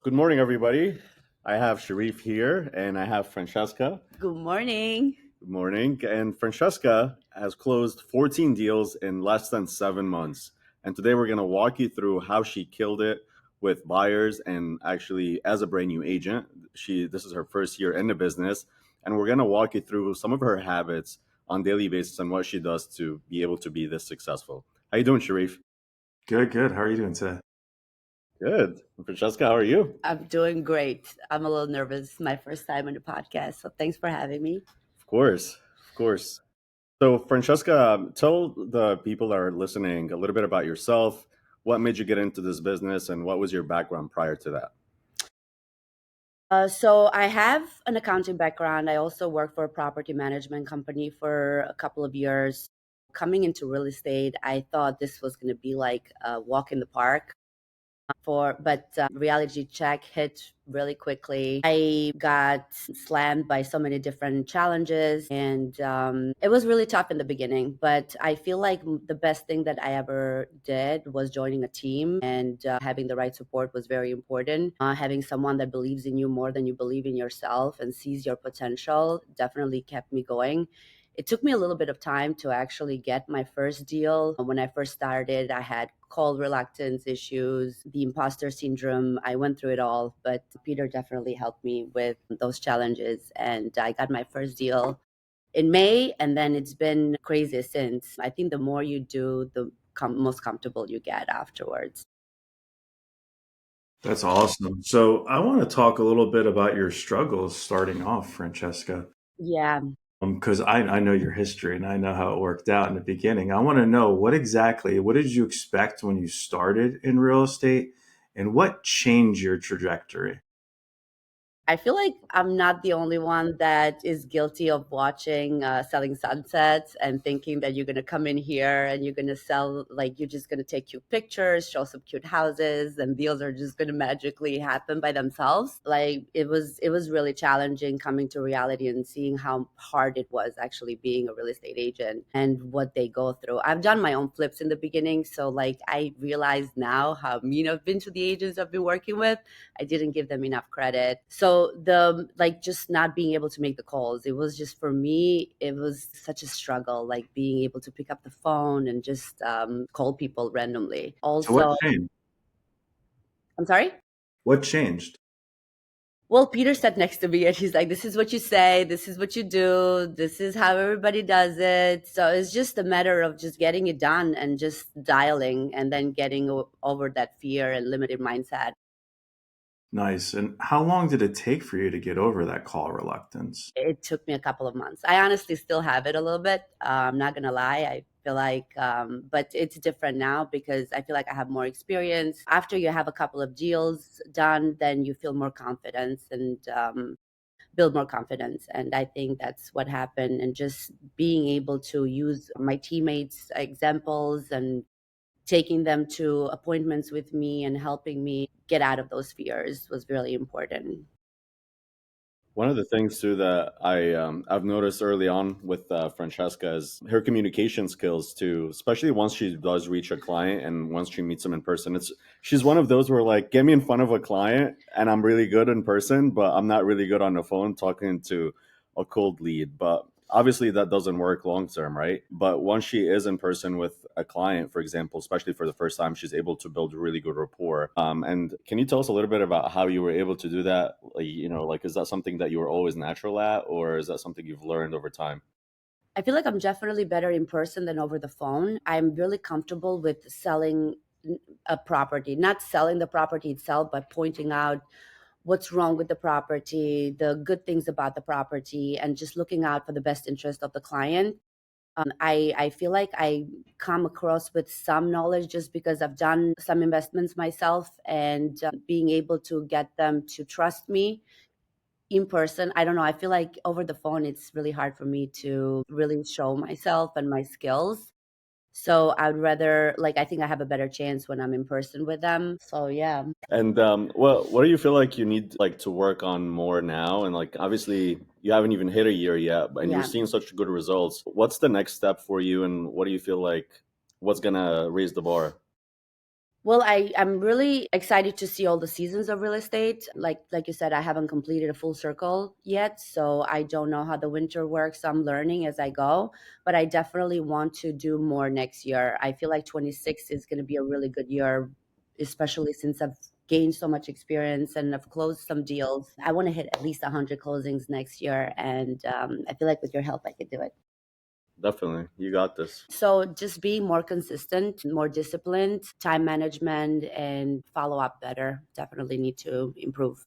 Good morning, everybody. I have Sharif here and I have Francesca. Good morning. Good morning. And Francesca has closed 14 deals in less than 7 months. And today we're going to walk you through how she killed it with buyers and actually as a brand new agent. This is her first year in the business. And we're going to walk you through some of her habits on daily basis and what she does to be able to be this successful. How you doing, Sharif? Good, good. How are you doing today? Good. Francesca, how are you? I'm doing great. I'm a little nervous. My first time on the podcast. So thanks for having me. Of course. Of course. So, Francesca, tell the people that are listening a little bit about yourself. What made you get into this business, and what was your background prior to that? So I have an accounting background. I also worked for a property management company for a couple of years. Coming into real estate, I thought this was going to be like a walk in the park. But reality check hit really quickly. I got slammed by so many different challenges, and it was really tough in the beginning. But I feel like the best thing that I ever did was joining a team, and having the right support was very important. Having someone that believes in you more than you believe in yourself and sees your potential definitely kept me going. It took me a little bit of time to actually get my first deal. When I first started, I had call reluctance issues, the imposter syndrome. I went through it all, but Peter definitely helped me with those challenges. And I got my first deal in May, and then it's been crazy since. I think the more you do, the most comfortable you get afterwards. That's awesome. So, I want to talk a little bit about your struggles starting off, Francesca, Yeah. because I know your history and I know how it worked out in the beginning. I want to know what did you expect when you started in real estate and what changed your trajectory? I feel like I'm not the only one that is guilty of watching Selling Sunsets and thinking that you're going to come in here and you're going to sell, like, you're just going to take cute pictures, show some cute houses, and deals are just going to magically happen by themselves. Like, it was really challenging coming to reality and seeing how hard it was actually being a real estate agent and what they go through. I've done my own flips in the beginning, so like I realize now how mean I've been to the agents I've been working with. I didn't give them enough credit. So the like just not being able to make the calls, it was just for me, it was such a struggle, like being able to pick up the phone and just call people randomly. So, what Also, changed? I'm sorry? What changed? Well, Peter sat next to me and he's like, this is what you say, this is what you do, this is how everybody does it. So it's just a matter of just getting it done and just dialing and then getting over that fear and limited mindset. Nice. And how long did it take for you to get over that call reluctance? It took me a couple of months. I honestly still have it a little bit. I'm not gonna lie. I feel like, but it's different now because I feel like I have more experience. After you have a couple of deals done, then you feel more confidence and build more confidence. And I think that's what happened. And just being able to use my teammates' examples and taking them to appointments with me and helping me get out of those fears was really important. One of the things too that I've noticed early on with Francesca is her communication skills too, especially once she does reach a client and once she meets them in person. It's She's one of those where like get me in front of a client and I'm really good in person, but I'm not really good on the phone talking to a cold lead. But obviously that doesn't work long term, right? But once she is in person with a client, for example, especially for the first time, she's able to build really good rapport. And can you tell us a little bit about how you were able to do that? Like, like, is that something that you were always natural at, or is that something you've learned over time? I feel like I'm definitely better in person than over the phone. I'm really comfortable with selling a property, not selling the property itself, but pointing out what's wrong with the property, the good things about the property, and just looking out for the best interest of the client. I feel like I come across with some knowledge just because I've done some investments myself and being able to get them to trust me in person. I don't know. I feel like over the phone, it's really hard for me to really show myself and my skills. So I'd rather, like, I think I have a better chance when I'm in person with them. So yeah. And what do you feel like you need like to work on more now? And like obviously you haven't even hit a year yet, and you're Yeah. seeing such good results. What's the next step for you, and what do you feel like what's gonna raise the bar? Well, I'm really excited to see all the seasons of real estate. Like you said, I haven't completed a full circle yet, so I don't know how the winter works. I'm learning as I go, but I definitely want to do more next year. I feel like 26 is going to be a really good year, especially since I've gained so much experience and I've closed some deals. I want to hit at least 100 closings next year, and I feel like with your help, I could do it. Definitely, you got this. So just being more consistent, more disciplined, time management, and follow up better. Definitely need to improve.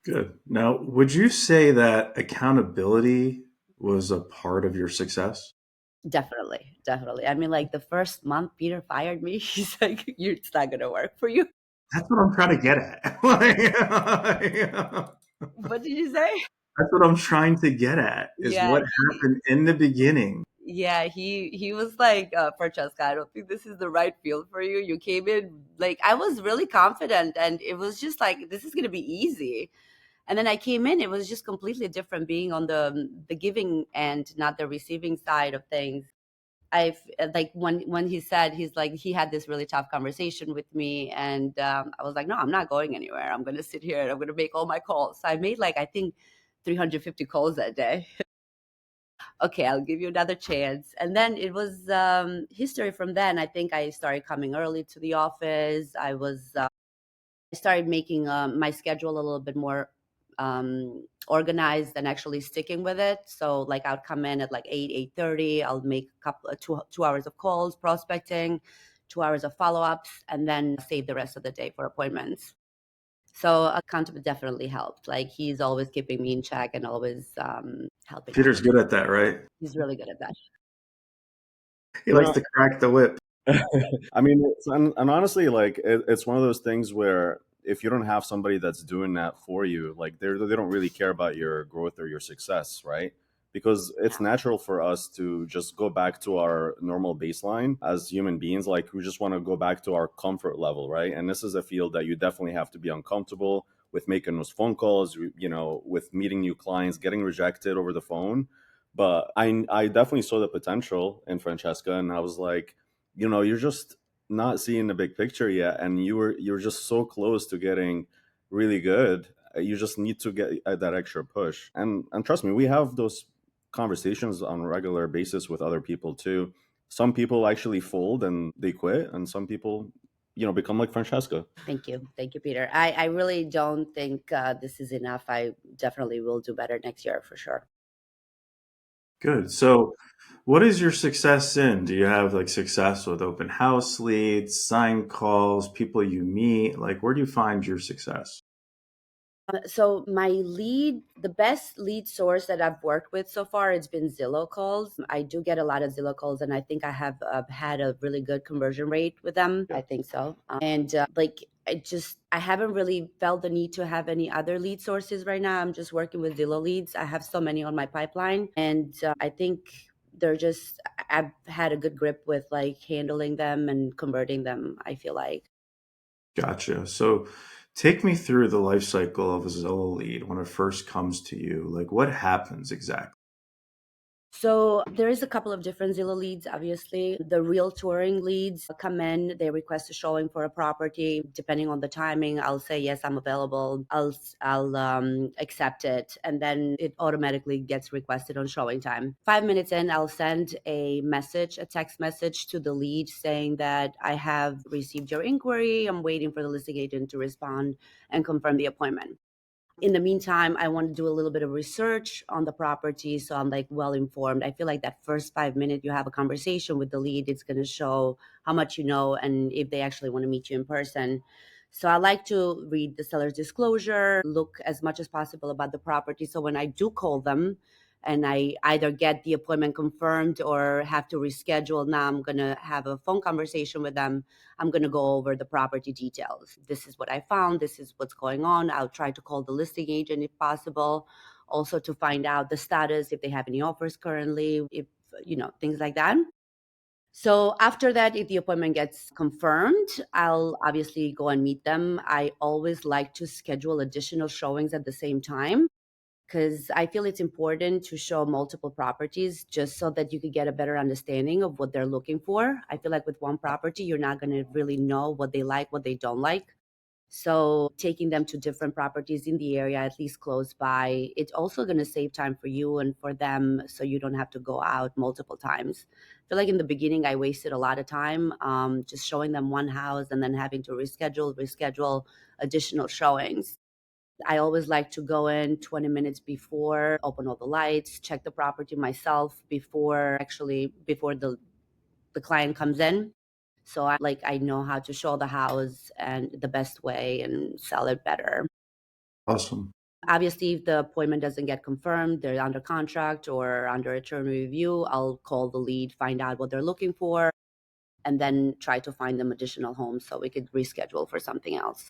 Good. Now, would you say that accountability was a part of your success? Definitely, definitely. I mean, like the first month Peter fired me, he's like, It's not gonna work for you." That's what I'm trying to get at. What did you say? That's what I'm trying to get at is Yeah, what happened in the beginning. he was like, Francesca, I don't think this is the right field for you. You came in like I was really confident, and it was just like this is gonna be easy. And then I came in, it was just completely different being on the giving end, not the receiving side of things. I've like when he said he's like he had this really tough conversation with me, and I was like, no, I'm not going anywhere. I'm gonna sit here and I'm gonna make all my calls. So I made like I think 350 calls that day. Okay, I'll give you another chance. And then it was history from then. I think I started coming early to the office. I started making my schedule a little bit more organized and actually sticking with it. So like I'd come in at like 8:30. I'll make a couple of 2 hours of calls, prospecting, 2 hours of follow-ups, and then save the rest of the day for appointments. So accountability definitely helped. Like he's always keeping me in check and always helping out. Peter's good at that, right? He's really good at that. He You likes know, to crack the whip. I mean, and honestly, like it's one of those things where if you don't have somebody that's doing that for you, like they don't really care about your growth or your success, right? Because it's Yeah. natural for us to just go back to our normal baseline as human beings. Like we just want to go back to our comfort level, right? And this is a field that you definitely have to be uncomfortable with making those phone calls, with meeting new clients, getting rejected over the phone. But I definitely saw the potential in Francesca, and I was like, you're just not seeing the big picture yet, and you're just so close to getting really good. You just need to get that extra push, and trust me, we have those conversations on a regular basis with other people too. Some people actually fold and they quit, and some people become like Francesca. Thank you, Peter. I really don't think this is enough. I definitely will do better next year for sure. Good. So, what is your success in? Do you have like success with open house leads, sign calls, people you meet? Like, where do you find your success? So the best lead source that I've worked with so far, it's been Zillow calls. I do get a lot of Zillow calls, and I think I have had a really good conversion rate with them. Yeah. I think so. And like I haven't really felt the need to have any other lead sources right now. I'm just working with Zillow leads. I have so many on my pipeline, and I think they're just I've had a good grip with like handling them and converting them. I feel like. Gotcha. So, take me through the life cycle of a Zillow lead when it first comes to you. Like, what happens exactly? So there is a couple of different Zillow leads. Obviously, the real touring leads come in. They request a showing for a property. Depending on the timing, I'll say yes, I'm available. I'll accept it, and then it automatically gets requested on showing time. 5 minutes in, I'll send a text message to the lead saying that I have received your inquiry. I'm waiting for the listing agent to respond and confirm the appointment. In the meantime, I want to do a little bit of research on the property so I'm like well informed. I feel like that first 5 minutes you have a conversation with the lead, it's going to show how much you know and if they actually want to meet you in person. So I like to read the seller's disclosure, look as much as possible about the property. So when I do call them and I either get the appointment confirmed or have to reschedule, now I'm going to have a phone conversation with them. I'm going to go over the property details. This is what I found. This is what's going on. I'll try to call the listing agent if possible, also to find out the status, if they have any offers currently, if, things like that. So after that, if the appointment gets confirmed, I'll obviously go and meet them. I always like to schedule additional showings at the same time. because I feel it's important to show multiple properties just so that you could get a better understanding of what they're looking for. I feel like with one property, you're not going to really know what they like, what they don't like. So taking them to different properties in the area, at least close by, it's also going to save time for you and for them, so you don't have to go out multiple times. I feel like in the beginning, I wasted a lot of time just showing them one house and then having to reschedule additional showings. I always like to go in 20 minutes before, open all the lights, check the property myself before the client comes in. So I know how to show the house and the best way and sell it better. Awesome. Obviously, if the appointment doesn't get confirmed, they're under contract or under attorney review, I'll call the lead, find out what they're looking for, and then try to find them additional homes so we could reschedule for something else.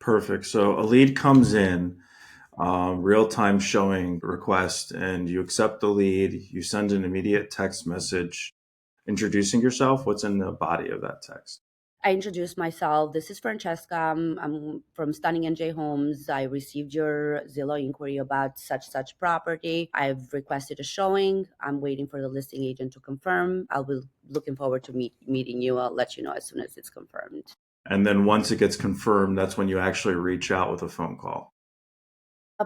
Perfect. So a lead comes in, real-time showing request, and you accept the lead. You send an immediate text message introducing yourself. What's in the body of that text? I introduced myself. This is Francesca. I'm from Stunning NJ Homes. I received your Zillow inquiry about such property. I've requested a showing. I'm waiting for the listing agent to confirm. I'll be looking forward to meeting you. I'll let you know as soon as it's confirmed. And then once it gets confirmed, that's when you actually reach out with a phone call.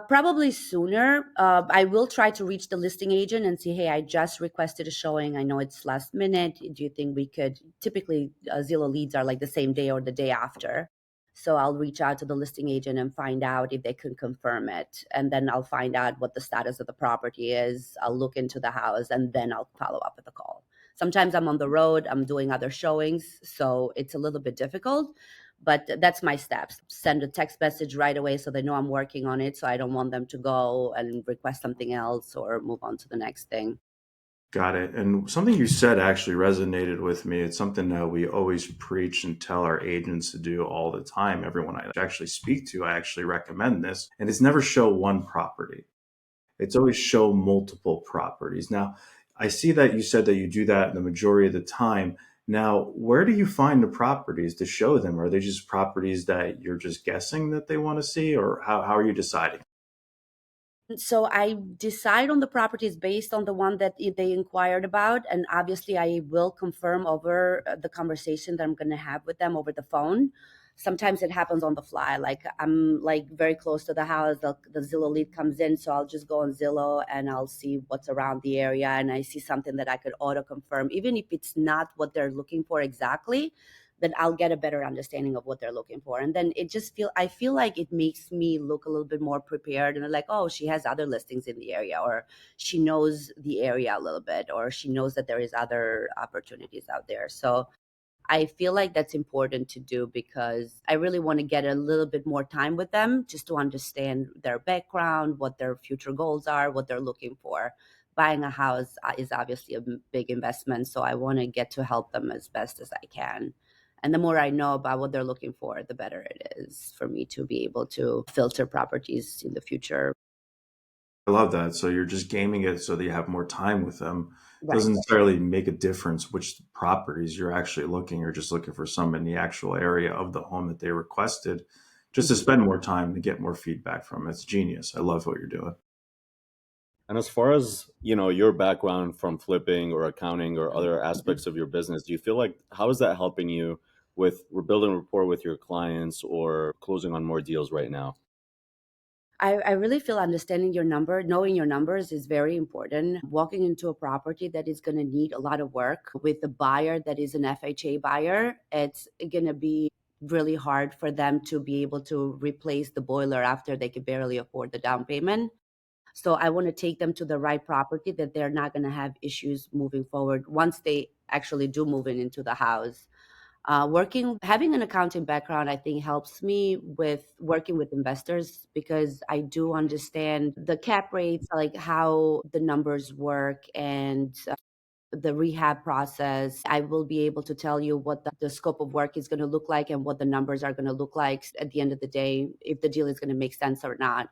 Probably sooner. I will try to reach the listing agent and say, hey, I just requested a showing. I know it's last minute. Do you think we could? Typically, Zillow leads are like the same day or the day after. So I'll reach out to the listing agent and find out if they can confirm it. And then I'll find out what the status of the property is. I'll look into the house and then I'll follow up with a call. Sometimes I'm on the road, I'm doing other showings. So it's a little bit difficult. But that's my steps. Send a text message right away so they know I'm working on it. So I don't want them to go and request something else or move on to the next thing. Got it. And something you said actually resonated with me. It's something that we always preach and tell our agents to do all the time. Everyone I actually speak to, I actually recommend this. And it's never show one property. It's always show multiple properties. Now, I see that you said that you do that the majority of the time. Now, where do you find the properties to show them? Are they just properties that you're just guessing that they want to see, or how are you deciding? So I decide on the properties based on the one that they inquired about. And obviously, I will confirm over the conversation that I'm going to have with them over the phone. Sometimes it happens on the fly. Like I'm like very close to the house. The Zillow lead comes in. So I'll just go on Zillow and I'll see what's around the area. And I see something that I could auto confirm, even if it's not what they're looking for exactly, then I'll get a better understanding of what they're looking for. And then I feel like it makes me look a little bit more prepared and like, oh, she has other listings in the area, or she knows the area a little bit, or she knows that there is other opportunities out there. So I feel like that's important to do because I really want to get a little bit more time with them just to understand their background, what their future goals are, what they're looking for. Buying a house is obviously a big investment, so I want to get to help them as best as I can. And the more I know about what they're looking for, the better it is for me to be able to filter properties in the future. I love that. So you're just gaming it so that you have more time with them. It Right. doesn't necessarily make a difference which properties you're actually looking. You're just looking for some in the actual area of the home that they requested, just to Mhm. spend more time to get more feedback from. It's genius. I love what you're doing. And as far as, your background from flipping or accounting or other aspects of your business, do you feel like how is that helping you with building rapport with your clients or closing on more deals right now? I really feel knowing your numbers is very important. Walking into a property that is going to need a lot of work with a buyer that is an FHA buyer, it's going to be really hard for them to be able to replace the boiler after they can barely afford the down payment. So I want to take them to the right property that they're not going to have issues moving forward once they actually do move into the house. Having an accounting background, I think helps me with working with investors because I do understand the cap rates, like how the numbers work and the rehab process. I will be able to tell you what the scope of work is going to look like and what the numbers are going to look like at the end of the day, if the deal is going to make sense or not.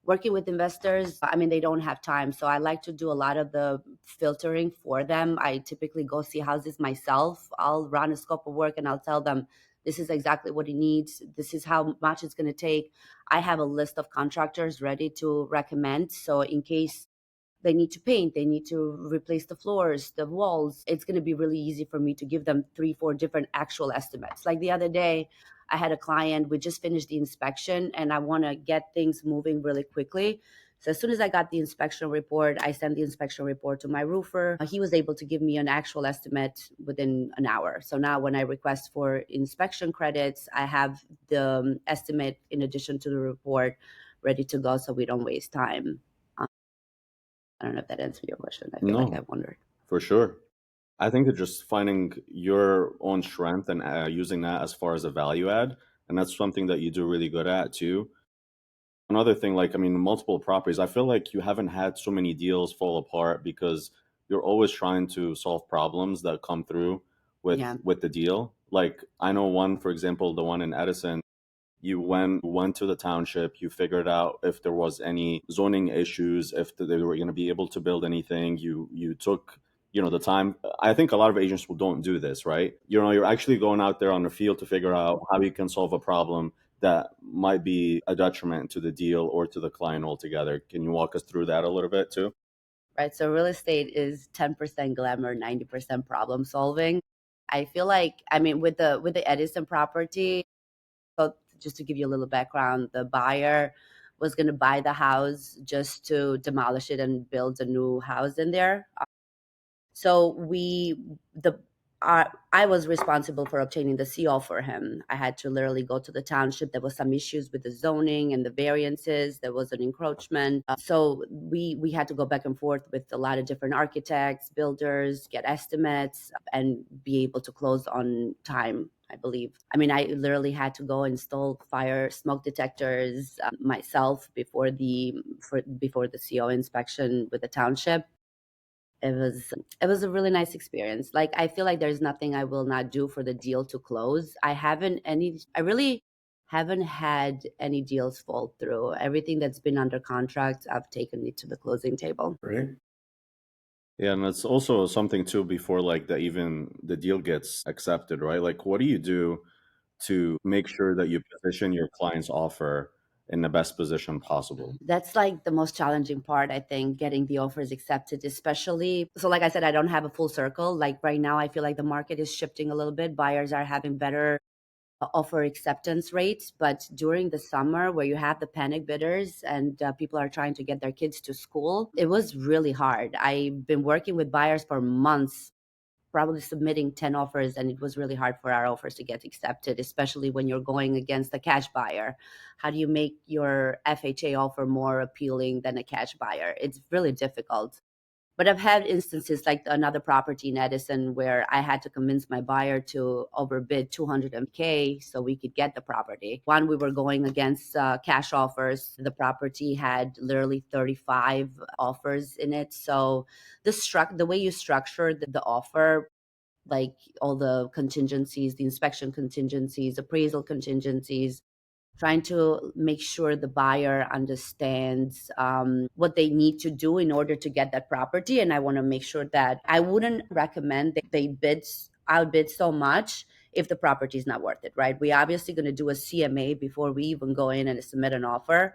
Working with investors, I mean, they don't have time. So I like to do a lot of the filtering for them. I typically go see houses myself. I'll run a scope of work and I'll tell them, This is exactly what he needs. This is how much it's going to take. I have a list of contractors ready to recommend. So in case they need to paint, they need to replace the floors, the walls, it's going to be really easy for me to give them 3 4 different actual estimates. Like the other day, I had a client, we just finished the inspection and I want to get things moving really quickly. So as soon as I got the inspection report, I sent the inspection report to my roofer. He was able to give me an actual estimate within an hour. So now when I request for inspection credits, I have the estimate in addition to the report ready to go so we don't waste time. I don't know if that answered your question. I feel like I No, wondered. for sure. I think it's just finding your own strength and using that as far as a value add. And that's something that you do really good at too. Another thing, like, I mean, multiple properties, I feel like you haven't had so many deals fall apart because you're always trying to solve problems that come through Yeah. with the deal. Like, I know one, for example, the one in Edison, you went to the township, you figured out if there was any zoning issues, if they were going to be able to build anything. You took, the time. I think a lot of agents will don't do this, right? You're actually going out there on the field to figure out how you can solve a problem that might be a detriment to the deal or to the client altogether. Can you walk us through that a little bit too? Right. So real estate is 10% glamour, 90% problem solving. I feel like, I mean, with the Edison property, so just to give you a little background, the buyer was going to buy the house just to demolish it and build a new house in there. So I was responsible for obtaining the CO for him. I had to literally go to the township. There was some issues with the zoning and the variances. There was an encroachment. So we had to go back and forth with a lot of different architects, builders, get estimates, and be able to close on time, I believe. I mean, I literally had to go install fire smoke detectors myself before the CO inspection with the township. It was a really nice experience. Like, I feel like there's nothing I will not do for the deal to close. I really haven't had any deals fall through. Everything that's been under contract, I've taken it to the closing table. Right. Yeah, and it's also something too before like even the deal gets accepted, right? Like, what do you do to make sure that you position your client's offer in the best position possible? That's like the most challenging part, I think, getting the offers accepted, especially. So, like I said, I don't have a full circle. Like right now, I feel like the market is shifting a little bit. Buyers are having better offer acceptance rates, but during the summer where you have the panic bidders and people are trying to get their kids to school, it was really hard. I've been working with buyers for months, probably submitting 10 offers, and it was really hard for our offers to get accepted, especially when you're going against a cash buyer. How do you make your FHA offer more appealing than a cash buyer? It's really difficult. But I've had instances like another property in Edison where I had to convince my buyer to overbid 200K so we could get the property. One, we were going against cash offers. The property had literally 35 offers in it. So the way you structure the offer, like all the contingencies, the inspection contingencies, appraisal contingencies, trying to make sure the buyer understands what they need to do in order to get that property. And I want to make sure that I wouldn't recommend that they outbid so much if the property is not worth it, right? We obviously going to do a CMA before we even go in and submit an offer.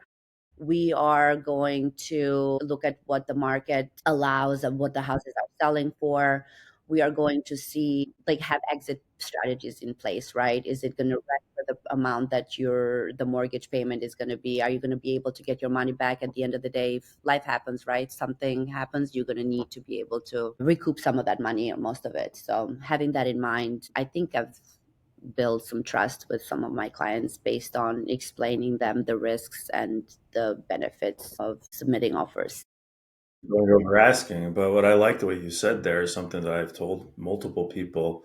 We are going to look at what the market allows and what the houses are selling for. We are going to see, like, have exit strategies in place, right? Is it going to rent for the amount that the mortgage payment is going to be? Are you going to be able to get your money back at the end of the day? If life happens, right? Something happens, you're going to need to be able to recoup some of that money or most of it. So having that in mind, I think I've build some trust with some of my clients based on explaining them the risks and the benefits of submitting offers. Going over asking, but what I liked what you said there is something that I've told multiple people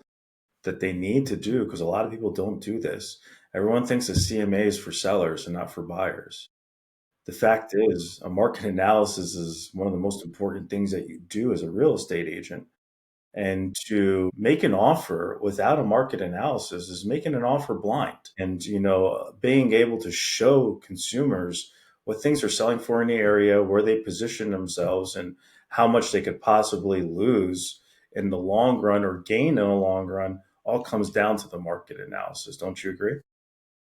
that they need to do because a lot of people don't do this. Everyone thinks a CMA is for sellers and not for buyers. The fact is, a market analysis is one of the most important things that you do as a real estate agent. And to make an offer without a market analysis is making an offer blind. And, being able to show consumers what things are selling for in the area, where they position themselves, and how much they could possibly lose in the long run or gain in the long run all comes down to the market analysis. Don't you agree?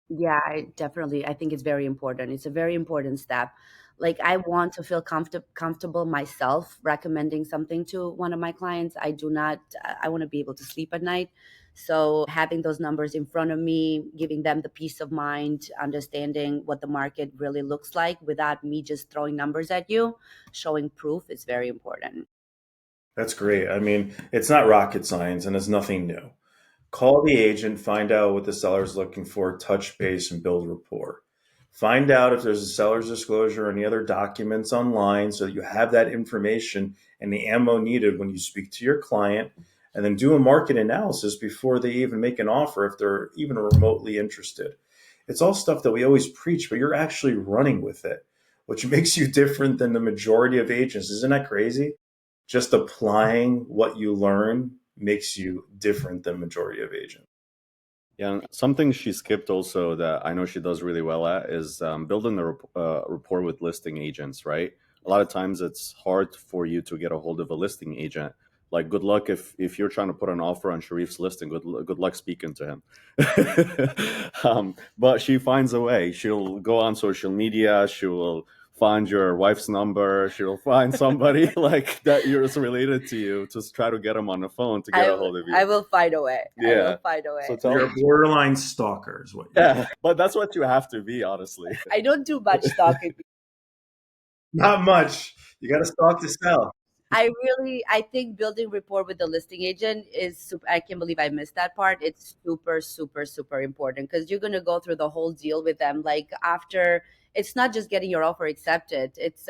Yeah, I think it's very important. It's a very important step. Like I want to feel comfortable myself recommending something to one of my clients. I do not I want to be able to sleep at night. So having those numbers in front of me, giving them the peace of mind, understanding what the market really looks like without me just throwing numbers at you, showing proof is very important. That's great. I mean, it's not rocket science and it's nothing new. Call the agent, find out what the seller's looking for, touch base, and build rapport. Find out if there's a seller's disclosure or any other documents online so that you have that information and the ammo needed when you speak to your client. And then do a market analysis before they even make an offer if they're even remotely interested. It's all stuff that we always preach, but you're actually running with it, which makes you different than the majority of agents. Isn't that crazy? Just applying what you learn makes you different than majority of agents. Yeah, and something she skipped also that I know she does really well at is building the rapport with listing agents, right? A lot of times it's hard for you to get a hold of a listing agent. Like, good luck if you're trying to put an offer on Sharif's listing. Good luck speaking to him. But she finds a way. She'll go on social media. She will find your wife's number. She'll find somebody like that you're related to you to try to get them on the phone to get a hold of you. I will find a way. I will Yeah. find a So way. tell You're a borderline stalker, is what you're. yeah, but that's what you have to be, honestly. I don't do much stalking. Not much. You got to stalk to sell. I think building rapport with the listing agent is super. I can't believe I missed that part. It's super, super, super important because you're going to go through the whole deal with them. Like after, it's not just getting your offer accepted. It's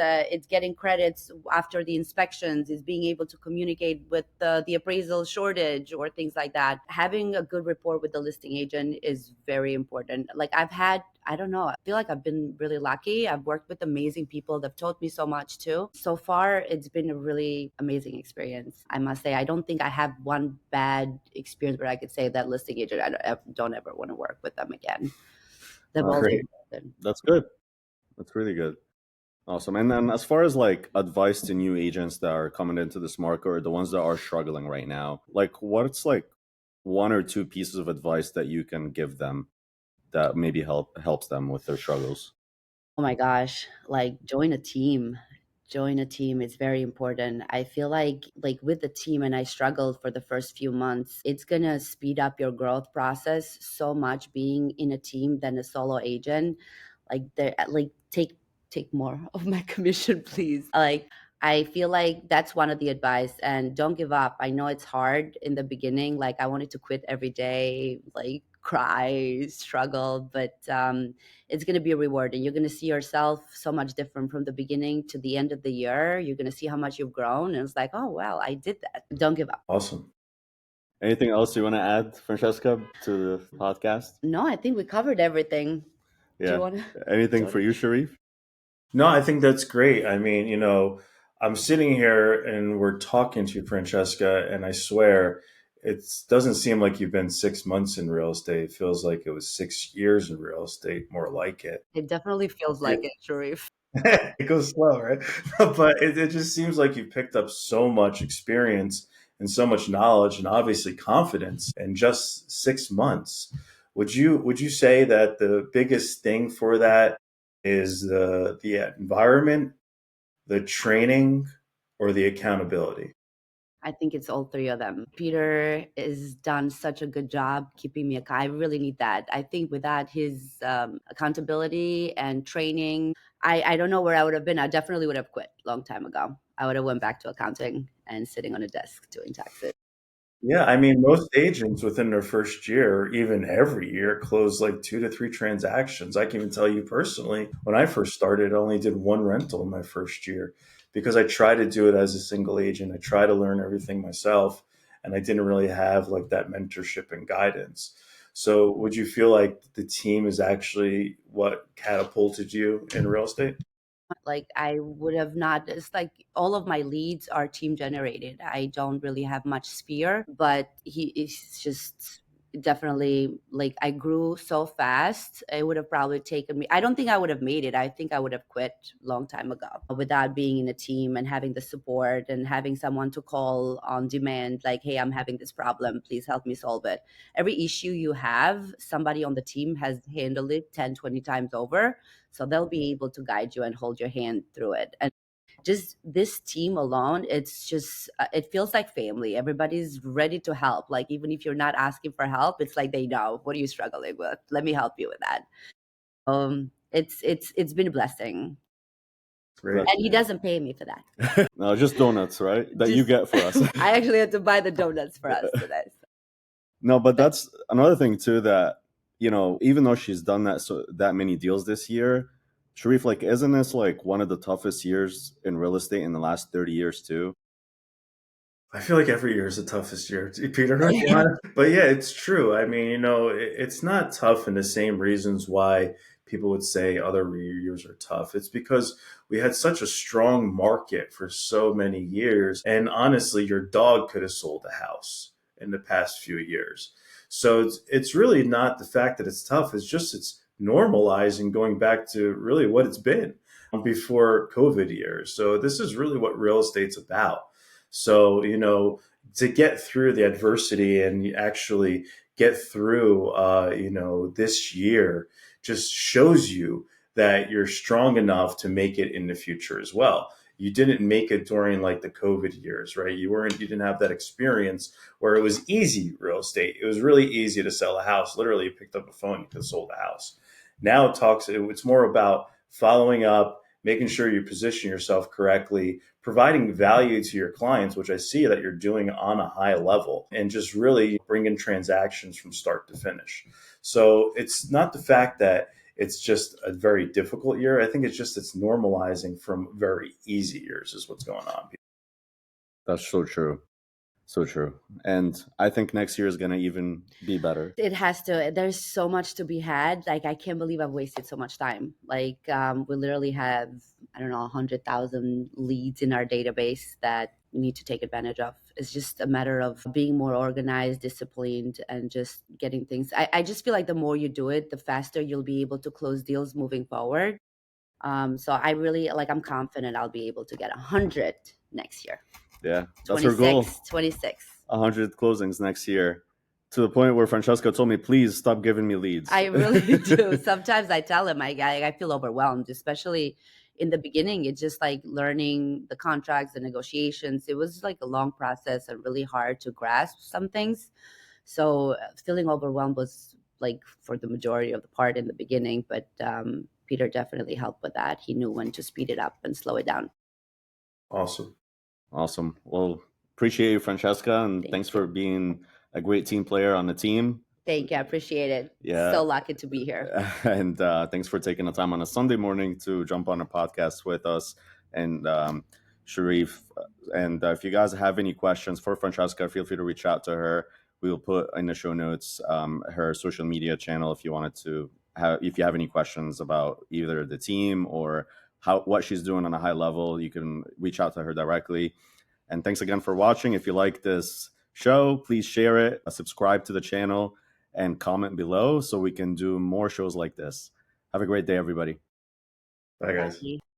getting credits after the inspections. It's being able to communicate with the appraisal shortage or things like that. Having a good rapport with the listing agent is very important. Like I've had, I don't know, I feel like I've been really lucky. I've worked with amazing people that have taught me so much too. So far, it's been a really amazing experience. I must say, I don't think I have one bad experience where I could say that listing agent, I don't ever want to work with them again. They've all Great. been good. That's good. That's really good. Awesome. And then as far as like advice to new agents that are coming into this market or the ones that are struggling right now, like what's like one or two pieces of advice that you can give them that maybe helps them with their struggles? Oh my gosh, like join a team. Join a team. It's very important. I feel like with the team and I struggled for the first few months, it's going to speed up your growth process so much being in a team than a solo agent. Like take more of my commission please. Like I feel like that's one of the advice and don't give up. I know it's hard in the beginning. Like I wanted to quit every day, like cry, struggle, but it's going to be rewarding. You're going to see yourself so much different from the beginning to the end of the year. You're going to see how much you've grown. And it's like, oh, well, I did that. Don't give up. Awesome. Anything else you want to add, Francesca, to the podcast? No, I think we covered everything. Do you Yeah. want to? Anything for you, Sharif? No, I think that's great. I mean, I'm sitting here and we're talking to you, Francesca, and I swear it doesn't seem like you've been 6 months in real estate. It feels like it was 6 years in real estate, more like it. It definitely feels like it, Sharif. It goes slow, right? But it just seems like you picked up so much experience and so much knowledge and obviously confidence in just 6 months. Would you say that the biggest thing for that is the environment, the training, or the accountability? I think it's all three of them. Peter has done such a good job keeping me accountable. I really need that. I think without his accountability and training, I don't know where I would have been. I definitely would have quit a long time ago. I would have went back to accounting and sitting on a desk doing taxes. Yeah, I mean, most agents within their first year, even every year, close like 2 to 3 transactions. I can even tell you personally, when I first started, I only did one rental in my first year because I tried to do it as a single agent. I tried to learn everything myself, and I didn't really have like that mentorship and guidance. So, would you feel like the team is actually what catapulted you in real estate? Like I would have not, it's like all of my leads are team generated. I don't really have much sphere, but he is just definitely, like, I grew so fast. It would have probably taken me, I don't think I would have made it. I think I would have quit a long time ago without being in a team and having the support and having someone to call on demand, like, hey, I'm having this problem, please help me solve it. Every issue you have, somebody on the team has handled it 10, 20 times over, so they'll be able to guide you and hold your hand through it. And just this team alone, it's just it feels like family. Everybody's ready to help. Like, even if you're not asking for help, it's like they know, what are you struggling with, let me help you with that. It's been a blessing. Great. And he doesn't pay me for that. No, just donuts, right? That you Just- get for us. I actually had to buy the donuts for us today. No, but that's another thing too, that, even though she's done that many deals this year, Sharif, like, isn't this like one of the toughest years in real estate in the last 30 years too? I feel like every year is the toughest year, Peter. But yeah, it's true. I mean, it's not tough in the same reasons why people would say other years are tough. It's because we had such a strong market for so many years. And honestly, your dog could have sold a house in the past few years. So it's really not the fact that it's tough. It's just it's normalizing going back to really what it's been before COVID years. So this is really what real estate's about. So, to get through the adversity and actually get through, this year just shows you that you're strong enough to make it in the future as well. You didn't make it during like the COVID years, right? You didn't have that experience where it was easy real estate. It was really easy to sell a house. Literally, you picked up a phone, you could have sold a house. Now it's more about following up, making sure you position yourself correctly, providing value to your clients, which I see that you're doing on a high level, and just really bringing transactions from start to finish. So it's not the fact that it's just a very difficult year. I think it's normalizing from very easy years is what's going on. That's so true. So true. And I think next year is going to even be better. It has to. There's so much to be had. Like, I can't believe I've wasted so much time. Like, we literally have, I don't know, 100,000 leads in our database that we need to take advantage of. It's just a matter of being more organized, disciplined, and just getting things. I just feel like the more you do it, the faster you'll be able to close deals moving forward. So I really, like, I'm confident I'll be able to get 100 next year. Yeah, that's her goal. 26. 100 closings next year, to the point where Francesca told me, please stop giving me leads. I really do. Sometimes I tell him, I feel overwhelmed, especially in the beginning. It's just like learning the contracts, the negotiations. It was like a long process and really hard to grasp some things. So feeling overwhelmed was like for the majority of the part in the beginning, but Peter definitely helped with that. He knew when to speed it up and slow it down. Awesome. Awesome. Well, appreciate you, Francesca, and thanks for being a great team player on the team. Thank you. I appreciate it. Yeah. So lucky to be here. And thanks for taking the time on a Sunday morning to jump on a podcast with us. And Sharif, and if you guys have any questions for Francesca, feel free to reach out to her. We will put in the show notes her social media channel if you wanted to if you have any questions about either the team or what she's doing on a high level, you can reach out to her directly. And thanks again for watching. If you like this show, please share it, subscribe to the channel, and comment below so we can do more shows like this. Have a great day, everybody. Bye, guys. Bye.